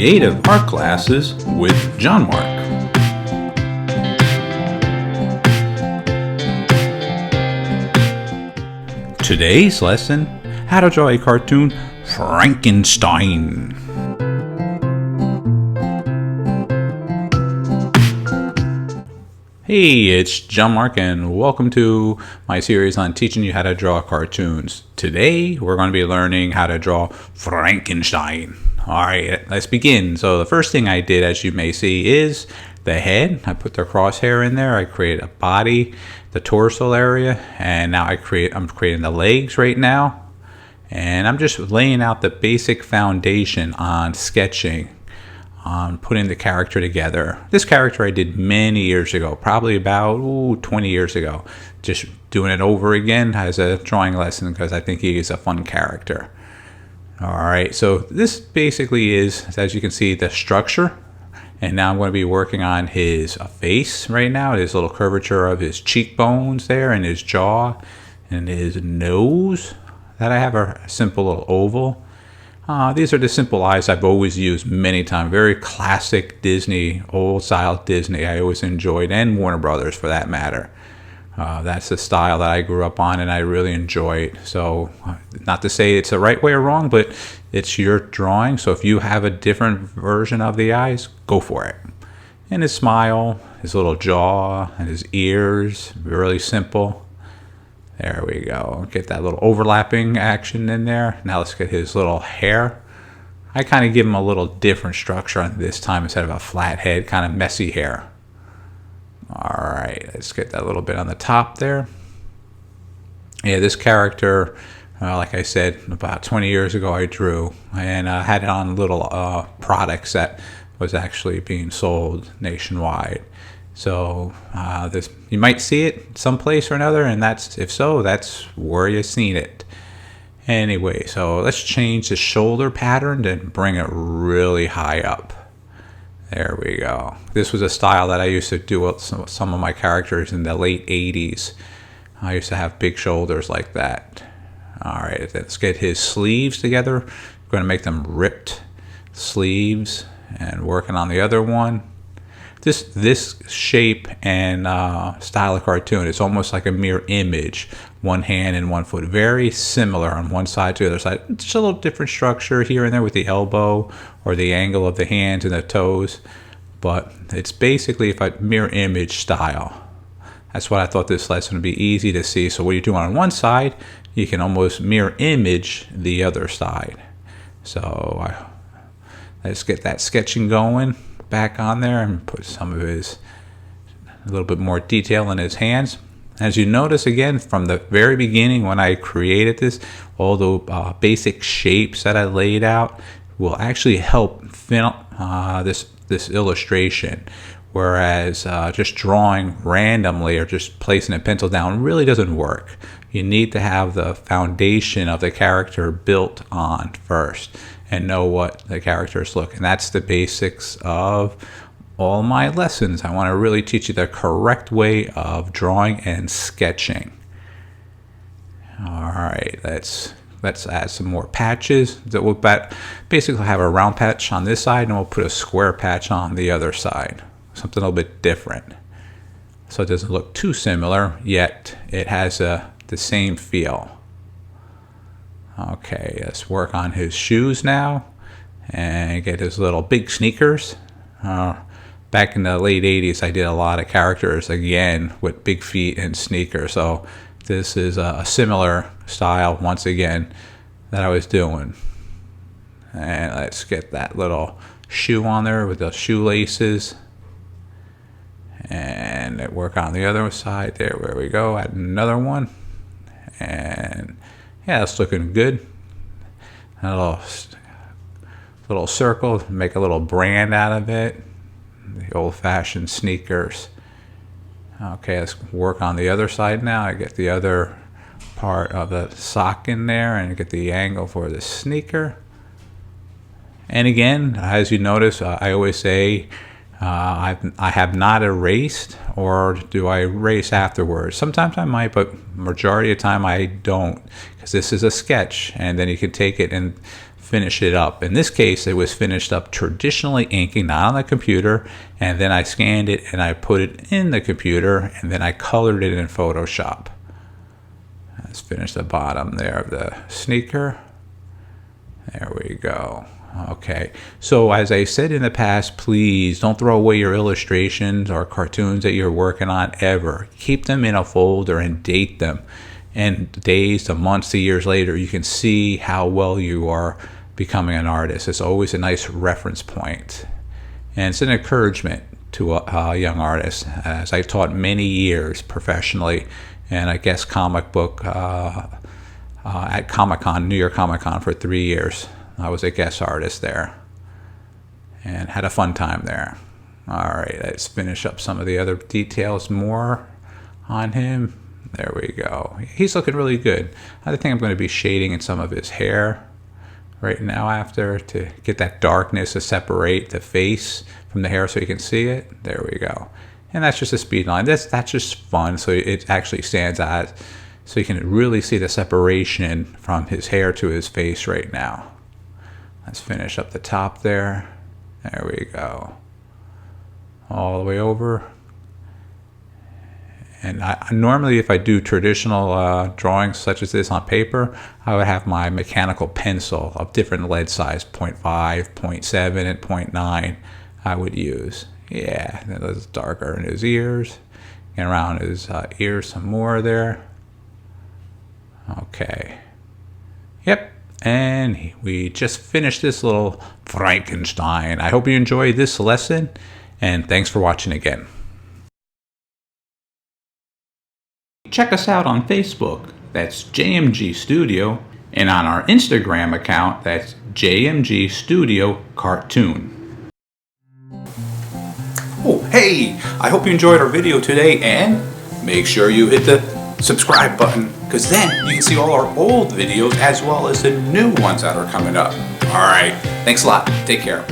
Creative Art Classes with John-Marc. Today's lesson, how to draw a cartoon Frankenstein. Hey, it's John-Marc and welcome to my series on teaching you how to draw cartoons. Today, we're going to be learning how to draw Frankenstein. Alright, let's begin. So the first thing I did, as you may see, is the head. I put the crosshair in there. I created a body, the torso area, and now I'm creating the legs right now. And I'm just laying out the basic foundation on sketching, on putting the character together. This character I did many years ago, probably about 20 years ago. Just doing it over again as a drawing lesson because I think he is a fun character. Alright, so this basically is, as you can see, the structure. And now I'm going to be working on his face right now, his little curvature of his cheekbones there, and his jaw, and his nose. That I have a simple little oval. These are the simple eyes I've always used many times. Very classic Disney, old style Disney I always enjoyed, and Warner Brothers for that matter. That's the style that I grew up on and I really enjoy it. So not to say it's the right way or wrong, but it's your drawing. So if you have a different version of the eyes, go for it. And his smile, his little jaw, and his ears, really simple. There we go. Get that little overlapping action in there. Now let's get his little hair. I kind of give him a little different structure on this time instead of a flat head, kind of messy hair. Alright, let's get that little bit on the top there. Yeah, this character, like I said, about 20 years ago I drew. And I had it on little products that was actually being sold nationwide. So this, you might see it someplace or another, and if so, that's where you've seen it. Anyway, so let's change the shoulder pattern and bring it really high up. There we go. This was a style that I used to do with some of my characters in the late 80s. I used to have big shoulders like that. Alright, let's get his sleeves together. I'm going to make them ripped sleeves and working on the other one. This shape and style of cartoon is almost like a mirror image. One hand and one foot. Very similar on one side to the other side. Just a little different structure here and there with the elbow or the angle of the hands and the toes. But it's basically a mirror image style. That's what I thought this lesson would be easy to see. So what you do on one side, you can almost mirror image the other side. So let's get that sketching going. Back on there and put some of a little bit more detail in his hands. As you notice again from the very beginning when I created this, all the basic shapes that I laid out will actually help fill this illustration. Whereas just drawing randomly or just placing a pencil down really doesn't work. You need to have the foundation of the character built on first and know what the characters look. And that's the basics of all my lessons. I want to really teach you the correct way of drawing and sketching. Alright, let's add some more patches. That will basically have a round patch on this side and we'll put a square patch on the other side. Something a little bit different. So it doesn't look too similar, yet it has the same feel. Okay, let's work on his shoes now and get his little big sneakers. Back in the late 80s, I did a lot of characters again with big feet and sneakers. So this is a similar style once again that I was doing. And let's get that little shoe on there with the shoelaces. And work on the other side there. Where we go, add another one. And yeah, it's looking good. A little circle, make a little brand out of it. The old-fashioned sneakers. Okay, let's work on the other side now. I get the other part of the sock in there and get the angle for the sneaker. And again, as you notice, I always say I have not erased, or do I erase afterwards? Sometimes I might, but majority of the time I don't, because this is a sketch, and then you can take it and finish it up. In this case, it was finished up traditionally inking, not on the computer, and then I scanned it and I put it in the computer, and then I colored it in Photoshop. Let's finish the bottom there of the sneaker. There we go. Okay, so as I said in the past, please don't throw away your illustrations or cartoons that you're working on ever. Keep them in a folder and date them. And days to months to years later, you can see how well you are becoming an artist. It's always a nice reference point. And it's an encouragement to young artists, as I taught many years professionally, and I guess comic book at Comic-Con, New York Comic-Con for 3 years. I was a guest artist there and had a fun time there. All right, let's finish up some of the other details more on him. There we go. He's looking really good. I think I'm going to be shading in some of his hair right now after to get that darkness to separate the face from the hair so you can see it. There we go. And that's just a speed line. That's just fun, so it actually stands out, so you can really see the separation from his hair to his face right now. Let's finish up the top there. There we go. All the way over. And I normally, if I do traditional drawings such as this on paper, I would have my mechanical pencil of different lead size, 0.5, 0.7, and 0.9 I would use. Yeah, that's darker in his ears. And around his ears some more there. Okay. Yep. And we just finished this little Frankenstein. I hope you enjoyed this lesson, and thanks for watching again. Check us out on Facebook, that's JMG Studio, and on our Instagram account, that's JMG Studio Cartoon. Oh, hey! I hope you enjoyed our video today, and make sure you hit the subscribe button, because then you can see all our old videos as well as the new ones that are coming up. Alright, thanks a lot. Take care.